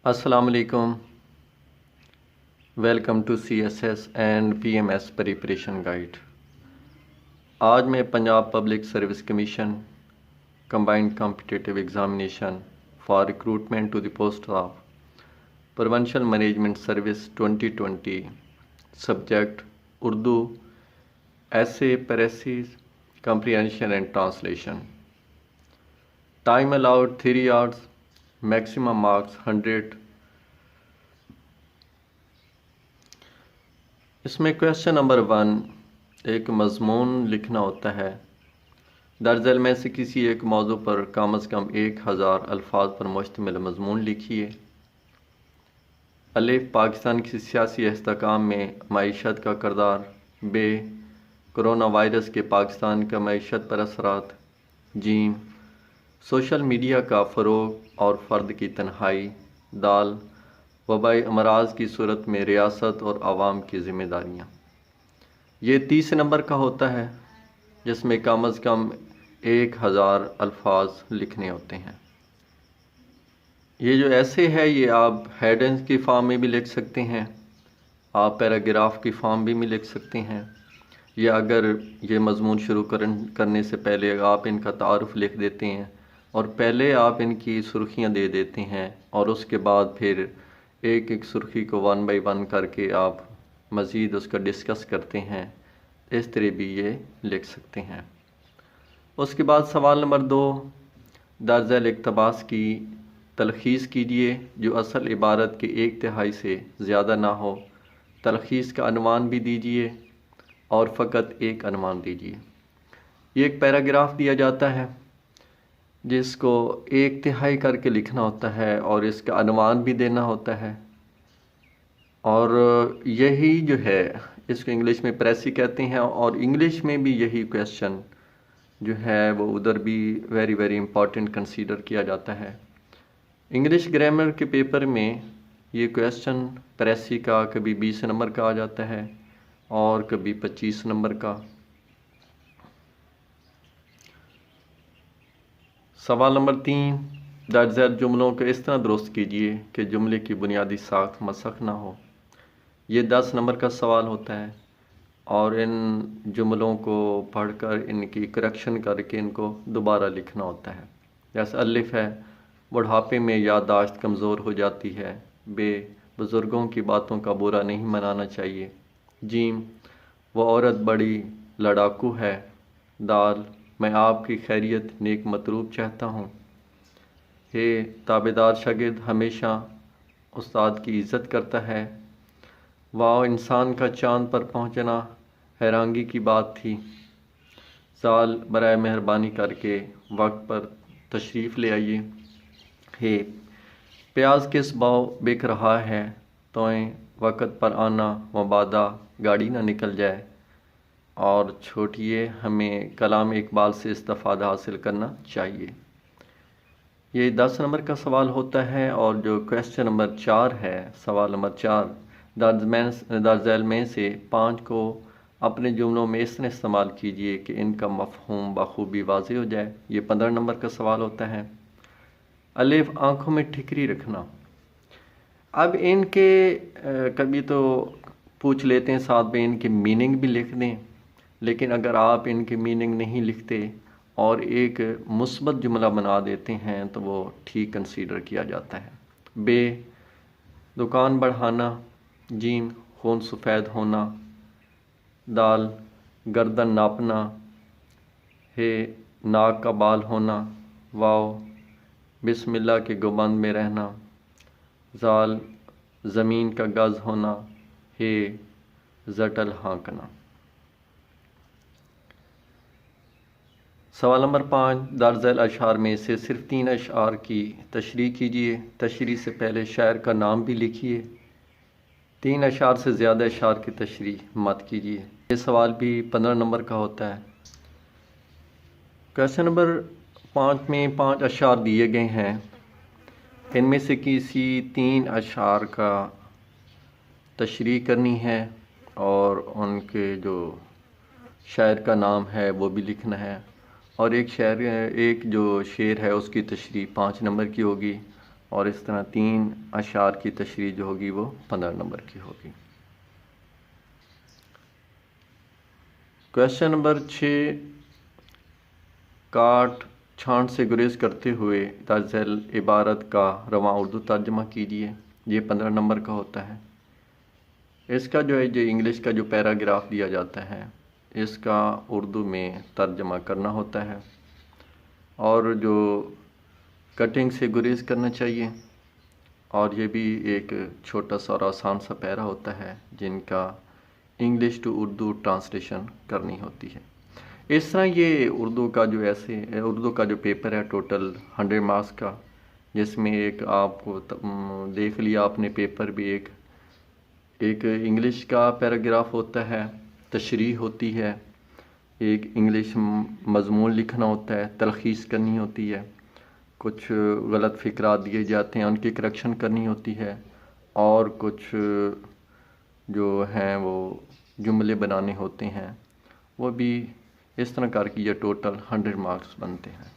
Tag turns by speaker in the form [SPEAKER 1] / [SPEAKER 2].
[SPEAKER 1] السلام علیکم. Welcome to C S S and P M S preparation guide. آج میں Punjab public service commission combined competitive examination for recruitment to the post of provincial management service 2020 subject Urdu essay precis comprehension and translation. Time allowed 3 hours. Maximum marks 100. اس میں question number 1 ایک مضمون لکھنا ہوتا ہے. درج ذیل میں سے کسی ایک موضوع پر کم از کم 1000 الفاظ پر مشتمل مضمون لکھیے. الف پاکستان کی سیاسی استحکام میں معیشت کا کردار. ب کرونا وائرس کے پاکستان کا معیشت پر اثرات. ج سوشل میڈیا کا فروغ اور فرد کی تنہائی. دال وبائی امراض کی صورت میں ریاست اور عوام کی ذمہ داریاں. یہ 30 نمبر کا ہوتا ہے جس میں کم از کم 1000 الفاظ لکھنے ہوتے ہیں. یہ جو ایسے ہے یہ آپ ہیڈنگ کی فارم میں بھی لکھ سکتے ہیں, آپ پیراگراف کی فارم بھی لکھ سکتے ہیں, یا اگر یہ مضمون شروع کرنے سے پہلے آپ ان کا تعارف لکھ دیتے ہیں اور پہلے آپ ان کی سرخیاں دے دیتے ہیں اور اس کے بعد پھر ایک ایک سرخی کو 1 by 1 کر کے آپ مزید اس کا ڈسکس کرتے ہیں, اس طرح بھی یہ لکھ سکتے ہیں. اس کے بعد سوال نمبر 2 درج ذیل اقتباس کی تلخیص کیجیے جو اصل عبارت کے 1/3 سے زیادہ نہ ہو. تلخیص کا عنوان بھی دیجیے اور فقط ایک عنوان دیجیے. یہ ایک پیراگراف دیا جاتا ہے جس کو 1/3 کر کے لکھنا ہوتا ہے اور اس کا عنوان بھی دینا ہوتا ہے. اور یہی جو ہے اس کو انگلش میں پریسی کہتے ہیں, اور انگلش میں بھی یہی کویشچن جو ہے وہ ادھر بھی ویری امپورٹنٹ کنسیڈر کیا جاتا ہے. انگلش گرامر کے پیپر میں یہ کویشچن پریسی کا کبھی 20 نمبر کا آ جاتا ہے اور کبھی 25 نمبر کا. سوال نمبر 3 درج ذیل جملوں کو اس طرح درست کیجیے کہ جملے کی بنیادی ساخت مسخ نہ ہو. یہ 10 نمبر کا سوال ہوتا ہے اور ان جملوں کو پڑھ کر ان کی کریکشن کر کے ان کو دوبارہ لکھنا ہوتا ہے. جیسے الف ہے بڑھاپے میں یادداشت کمزور ہو جاتی ہے. ب بزرگوں کی باتوں کا برا نہیں منانا چاہیے. ج وہ عورت بڑی لڑاکو ہے. دال میں آپ کی خیریت نیک مطلوب چاہتا ہوں. تابعدار شاگرد ہمیشہ استاد کی عزت کرتا ہے. واؤ انسان کا چاند پر پہنچنا حیرانگی کی بات تھی. زال برائے مہربانی کر کے وقت پر تشریف لے آئیے. پیاز کس بھاؤ بک رہا ہے. توئیں وقت پر آنا مبادا گاڑی نہ نکل جائے. اور چھوٹیے ہمیں کلام اقبال سے استفادہ حاصل کرنا چاہیے. یہ 10 نمبر کا سوال ہوتا ہے. اور جو کویشچن نمبر 4 ہے سوال نمبر 4 درج ذیل میں سے 5 کو اپنے جملوں میں اس طرح استعمال کیجیے کہ ان کا مفہوم بخوبی واضح ہو جائے. یہ 15 نمبر کا سوال ہوتا ہے. الف آنکھوں میں ٹھکری رکھنا. اب ان کے کبھی تو پوچھ لیتے ہیں ساتھ میں ان کے میننگ بھی لکھ دیں, لیکن اگر آپ ان کے میننگ نہیں لکھتے اور ایک مثبت جملہ بنا دیتے ہیں تو وہ ٹھیک کنسیڈر کیا جاتا ہے. ب دکان بڑھانا. ج خون سفید ہونا. دال گردن ناپنا. ناک کا بال ہونا. واو بسم اللہ کے گوبند میں رہنا. زال زمین کا گز ہونا. زٹل ہانکنا. سوال نمبر 5 درج ذیل اشعار میں سے صرف 3 اشعار کی تشریح کیجیے. تشریح سے پہلے شاعر کا نام بھی لکھیے. 3 اشعار سے زیادہ اشعار کی تشریح مت کیجیے. یہ سوال بھی 15 نمبر کا ہوتا ہے. کویشچن نمبر 5 میں 5 اشعار دیے گئے ہیں. ان میں سے کسی 3 اشعار کا تشریح کرنی ہے اور ان کے جو شاعر کا نام ہے وہ بھی لکھنا ہے. اور ایک جو شعر ہے اس کی تشریح 5 نمبر کی ہوگی اور اس طرح 3 اشعار کی تشریح جو ہوگی وہ 15 نمبر کی ہوگی۔ کویشچن نمبر 6، کاٹ چھانٹ سے گریز کرتے ہوئے درج ذیل عبارت کا رواں اردو ترجمہ کیجیے۔ یہ 15 نمبر کا ہوتا ہے۔ اس کا جو ہے انگلش کا جو پیراگراف دیا جاتا ہے اس کا اردو میں ترجمہ کرنا ہوتا ہے، اور جو کٹنگ سے گریز کرنا چاہیے، اور یہ بھی ایک چھوٹا سا اور آسان سا پیرا ہوتا ہے جن کا انگلش ٹو اردو ٹرانسلیشن کرنی ہوتی ہے۔ اس طرح یہ اردو کا جو پیپر ہے ٹوٹل 100 مارکس کا، جس میں ایک آپ کو دیکھ لیا آپ نے پیپر بھی، ایک انگلش کا پیراگراف ہوتا ہے، تشریح ہوتی ہے، ایک انگلش مضمون لکھنا ہوتا ہے، تلخیص کرنی ہوتی ہے، کچھ غلط فقرات دیے جاتے ہیں ان کی کریکشن کرنی ہوتی ہے، اور کچھ جو ہیں وہ جملے بنانے ہوتے ہیں، وہ بھی اس طرح کر کے یہ ٹوٹل 100 مارکس بنتے ہیں۔